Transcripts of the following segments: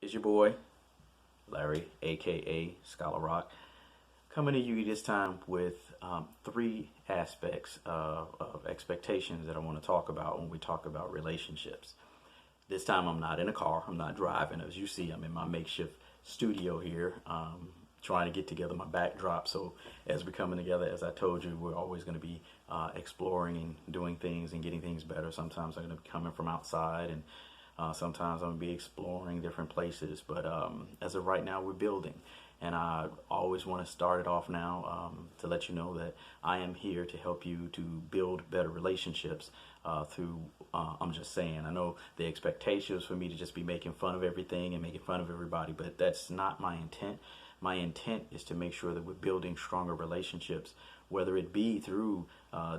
It's your boy, Larry, aka Scholar Rock, coming to you this time with three aspects of expectations that I want to talk about when we talk about relationships. This time I'm not in a car, I'm not driving. As you see, I'm in my makeshift studio here, trying to get together my backdrop. So as we're coming together, as I told you, we're always going to be exploring and doing things and getting things better. Sometimes I'm going to be coming from outside, and sometimes I'm going to be exploring different places. But as of right now, we're building. And I always want to start it off now to let you know that I am here to help you to build better relationships through, I'm just saying, I know the expectation is for me to just be making fun of everything and making fun of everybody, but that's not my intent. My intent is to make sure that we're building stronger relationships, whether it be through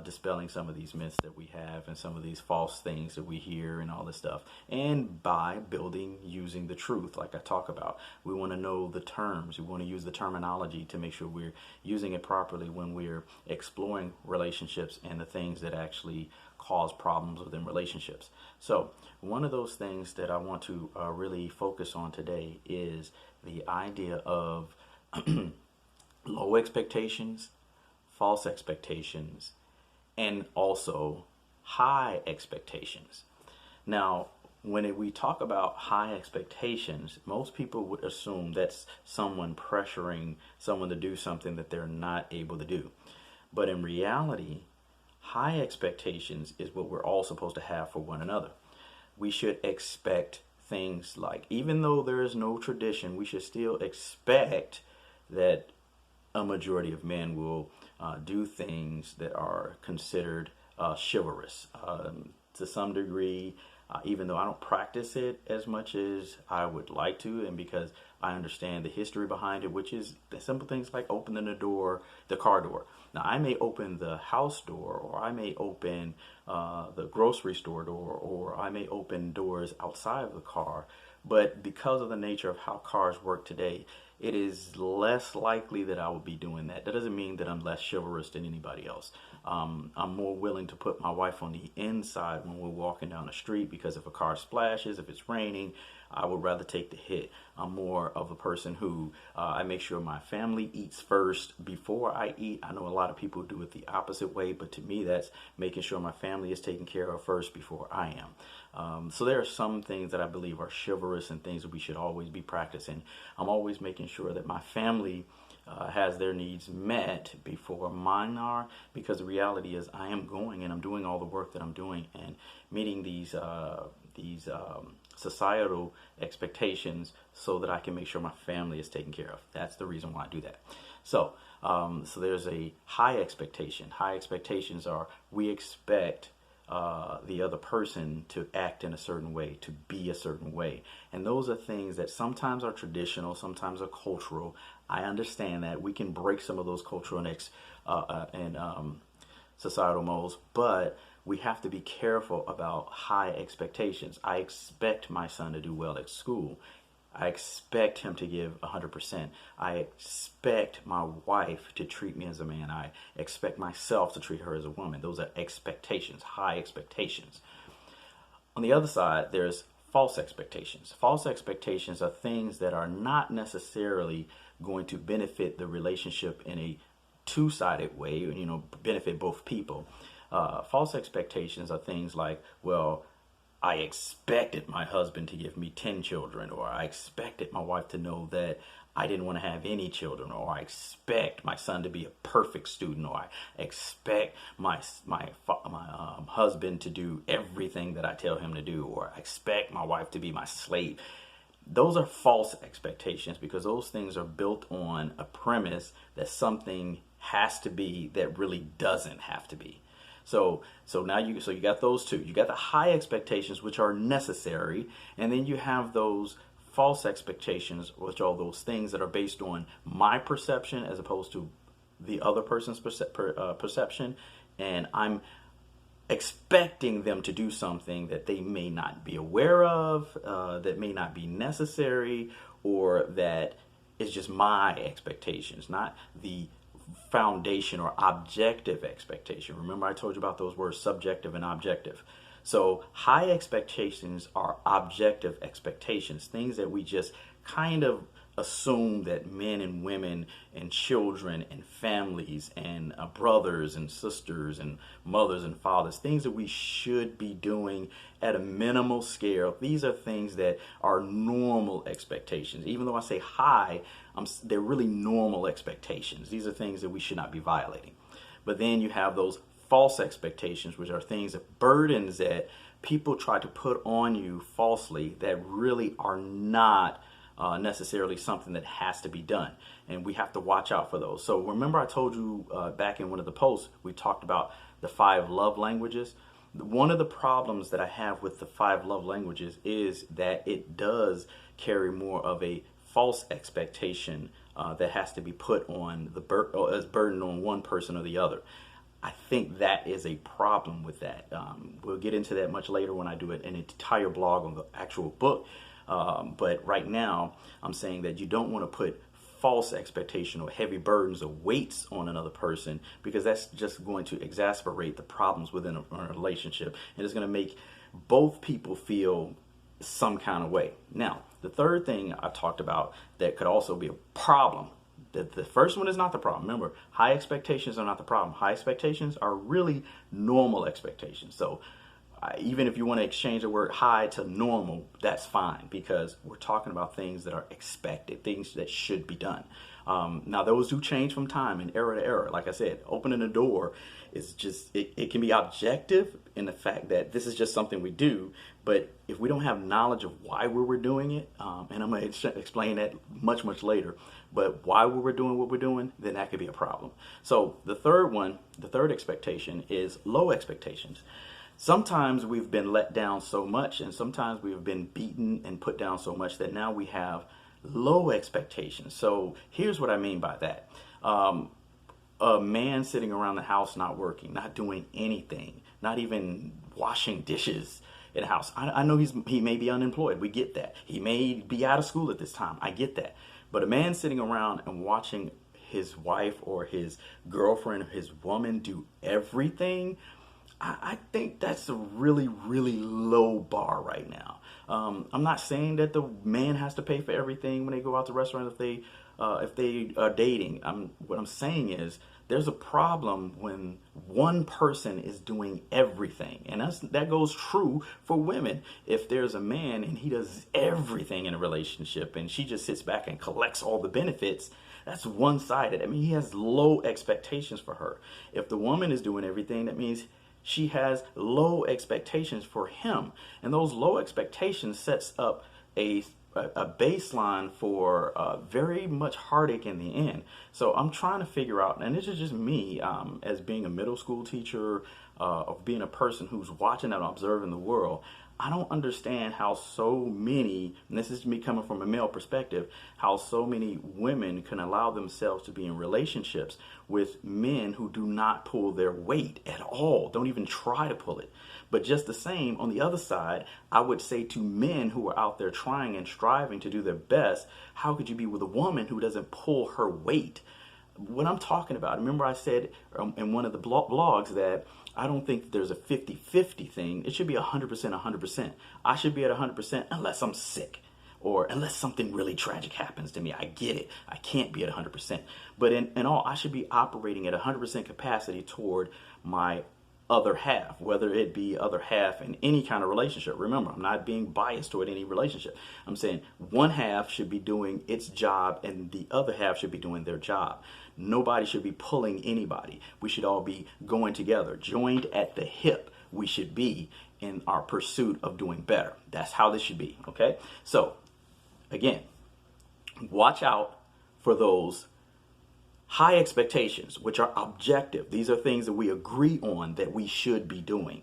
dispelling some of these myths that we have and some of these false things that we hear and all this stuff, and by building using the truth like I talk about. We want to know the terms, we want to use the terminology to make sure we're using it properly when we're exploring relationships and the things that actually cause problems within relationships. So one of those things that I want to really focus on today is the idea of low expectations, false expectations, and also high expectations. Now, when we talk about high expectations, most people would assume that's someone pressuring someone to do something that they're not able to do. But in reality, high expectations is what we're all supposed to have for one another. We should expect things like, even though there is no tradition, we should still expect that a majority of men will do things that are considered chivalrous. To some degree, even though I don't practice it as much as I would like to, and because I understand the history behind it, which is the simple things like opening the door, the car door. Now, I may open the house door, or I may open the grocery store door, or I may open doors outside of the car. But because of the nature of how cars work today, it is less likely that I would be doing that. That doesn't mean that I'm less chivalrous than anybody else. I'm more willing to put my wife on the inside when we're walking down the street, because if a car splashes, if it's raining, I would rather take the hit. I'm more of a person who I make sure my family eats first before I eat. I know a lot of people do it the opposite way, but to me, that's making sure my family is taken care of first before I am. So there are some things that I believe are chivalrous and things that we should always be practicing. I'm always making sure that my family has their needs met before mine are, because the reality is I am going and I'm doing all the work that I'm doing and meeting these societal expectations so that I can make sure my family is taken care of. That's the reason why I do that. So there's a high expectation. High expectations are, we expect the other person to act in a certain way, to be a certain way. And those are things that sometimes are traditional, sometimes are cultural. I understand that we can break some of those cultural and societal molds, but we have to be careful about high expectations. I expect my son to do well at school. I expect him to give 100%. I expect my wife to treat me as a man. I expect myself to treat her as a woman. Those are expectations, high expectations. On the other side, there's false expectations. False expectations are things that are not necessarily going to benefit the relationship in a two-sided way, benefit both people. False expectations are things like, well, I expected my husband to give me 10 children, or I expected my wife to know that I didn't want to have any children, or I expect my son to be a perfect student, or I expect my husband to do everything that I tell him to do, or I expect my wife to be my slave. Those are false expectations, because those things are built on a premise that something has to be that really doesn't have to be. So now you got those two. You got the high expectations, which are necessary, and then you have those false expectations, which are those things that are based on my perception as opposed to the other person's perception, and I'm expecting them to do something that they may not be aware of, that may not be necessary, or that is just my expectations, not the foundation or objective expectation. Remember, I told you about those words, subjective and objective. So high expectations are objective expectations, things that we just kind of assume that men and women and children and families and brothers and sisters and mothers and fathers, things that we should be doing at a minimal scale. These are things that are normal expectations. Even though I say high, they're really normal expectations. These are things that we should not be violating. But then you have those false expectations, which are things that burdens that people try to put on you falsely that really are not necessarily something that has to be done. And we have to watch out for those. So remember I told you back in one of the posts, we talked about the 5 love languages. One of the problems that I have with the 5 love languages is that it does carry more of a false expectation that has to be put on as burden on one person or the other. I think that is a problem with that. We'll get into that much later when I do an entire blog on the actual book. But right now, I'm saying that you don't want to put false expectation or heavy burdens or weights on another person, because that's just going to exacerbate the problems within a relationship, and it's going to make both people feel some kind of way. Now, the third thing I talked about that could also be a problem. The first one is not the problem. Remember, high expectations are not the problem. High expectations are really normal expectations. So even if you want to exchange the word high to normal, that's fine, because we're talking about things that are expected, things that should be done. Now, those do change from time and era to era. Like I said, opening a door is just, it can be objective in the fact that this is just something we do. But if we don't have knowledge of why we were doing it, and I'm going to explain that much, much later, but why we were doing what we're doing, then that could be a problem. So the third expectation is low expectations. Sometimes we've been let down so much, and sometimes we've been beaten and put down so much that now we have low expectations. So here's what I mean by that. A man sitting around the house not working, not doing anything, not even washing dishes in the house. I know he may be unemployed. We get that. He may be out of school at this time. I get that. But a man sitting around and watching his wife or his girlfriend or his woman do everything, I think that's a really, really low bar right now. I'm not saying that the man has to pay for everything when they go out to restaurants if they are dating. What I'm saying is there's a problem when one person is doing everything, and that goes true for women. If there's a man and he does everything in a relationship and she just sits back and collects all the benefits, that's one-sided. I mean, he has low expectations for her. If the woman is doing everything, that means she has low expectations for him, and those low expectations sets up a baseline for very much heartache in the end. So I'm trying to figure out, and this is just me as being a middle school teacher, of being a person who's watching and observing the world. I don't understand how so many, and this is me coming from a male perspective, how so many women can allow themselves to be in relationships with men who do not pull their weight at all, don't even try to pull it. But just the same, on the other side, I would say to men who are out there trying and striving to do their best, how could you be with a woman who doesn't pull her weight? What I'm talking about, remember I said in one of the blogs that I don't think there's a 50-50 thing. It should be 100%, 100%. I should be at 100% unless I'm sick or unless something really tragic happens to me. I get it. I can't be at 100%. But in all, I should be operating at 100% capacity toward my other half, whether it be other half in any kind of relationship. Remember, I'm not being biased toward any relationship. I'm saying one half should be doing its job and the other half should be doing their job. Nobody should be pulling anybody. We should all be going together, joined at the hip. We should be in our pursuit of doing better. That's how this should be, okay? So, again, watch out for those high expectations, which are objective. These are things that we agree on that we should be doing.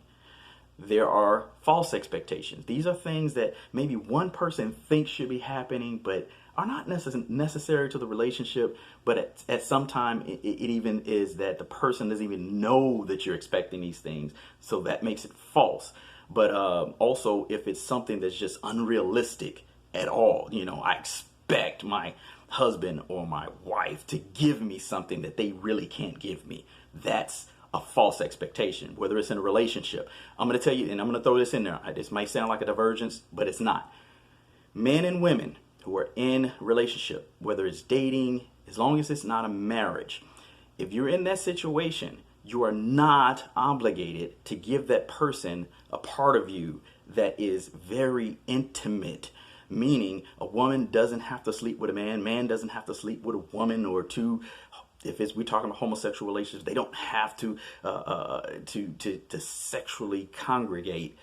There are false expectations. These are things that maybe one person thinks should be happening, but are not necessary to the relationship, but at some time it even is that the person doesn't even know that you're expecting these things, so that makes it false. But also, if it's something that's just unrealistic at all, I expect my husband or my wife to give me something that they really can't give me. That's a false expectation, whether it's in a relationship. I'm going to tell you, and I'm going to throw this in there. This might sound like a divergence, but it's not. Men and women who are in relationship, whether it's dating, as long as it's not a marriage, if you're in that situation, you are not obligated to give that person a part of you that is very intimate. Meaning, a woman doesn't have to sleep with a man doesn't have to sleep with a woman, or two. If we're talking about homosexual relationships, they don't have to sexually congregate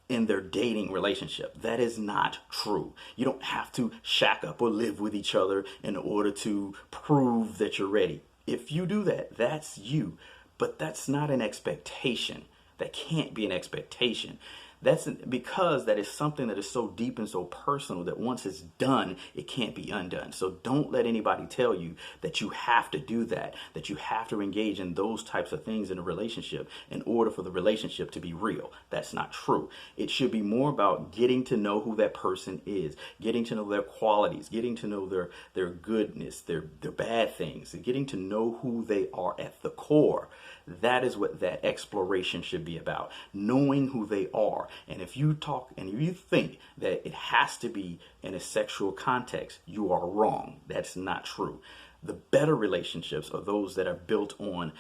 in their dating relationship. That is not true. You don't have to shack up or live with each other in order to prove that you're ready. If you do that, that's you. But that's not an expectation. That can't be an expectation. That's because that is something that is so deep and so personal that once it's done, it can't be undone. So don't let anybody tell you that you have to do that you have to engage in those types of things in a relationship in order for the relationship to be real. That's not true. It should be more about getting to know who that person is, getting to know their qualities, getting to know their goodness, their bad things, and getting to know who they are at the core. That is what that exploration should be about, knowing who they are. And if you talk and if you think that it has to be in a sexual context, you are wrong. That's not true. The better relationships are those that are built on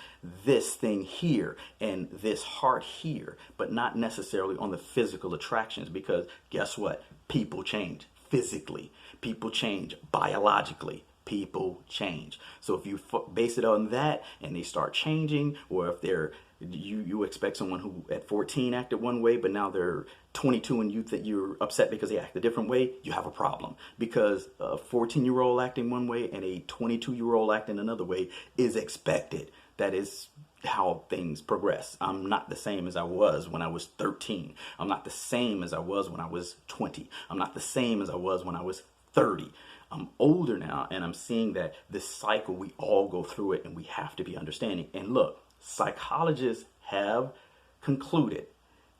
this thing here and this heart here, but not necessarily on the physical attractions, because guess what? People change physically. People change biologically. People change. So if you base it on that and they start changing, or if you expect someone who at 14 acted one way, but now they're 22 and you're upset because they act a different way, you have a problem. Because a 14-year-old acting one way and a 22-year-old acting another way is expected. That is how things progress. I'm not the same as I was when I was 13. I'm not the same as I was when I was 20. I'm not the same as I was when I was 30. I'm older now, and I'm seeing that this cycle, we all go through it, and we have to be understanding. And look, psychologists have concluded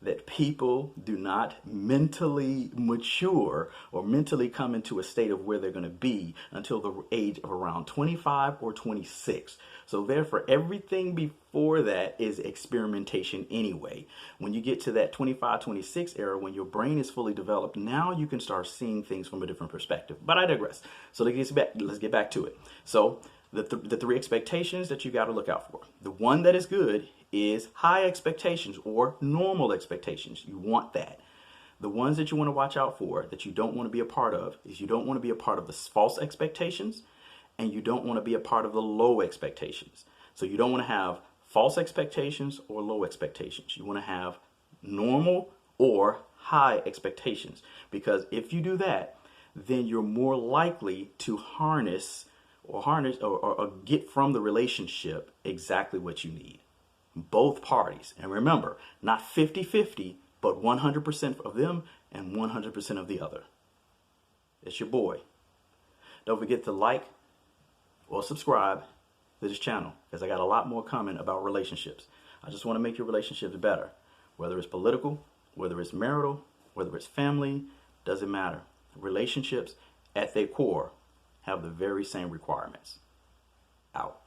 that people do not mentally mature or mentally come into a state of where they're going to be until the age of around 25 or 26. So therefore, everything before that is experimentation anyway. When you get to that 25, 26 era, when your brain is fully developed, now you can start seeing things from a different perspective. But I digress. So let's get back to it. So the three expectations that you got to look out for. The one that is good is high expectations or normal expectations. You want that. The ones that you want to watch out for, that you don't want to be a part of, is you don't want to be a part of the false expectations, and you don't want to be a part of the low expectations. So you don't want to have false expectations or low expectations. You want to have normal or high expectations, because if you do that, then you're more likely to harness or get from the relationship exactly what you need. Both parties. And remember, not 50-50, but 100% of them and 100% of the other. It's your boy. Don't forget to like or subscribe to this channel, because I got a lot more coming about relationships. I just want to make your relationships better. Whether it's political, whether it's marital, whether it's family, doesn't matter. Relationships at their core have the very same requirements. Out.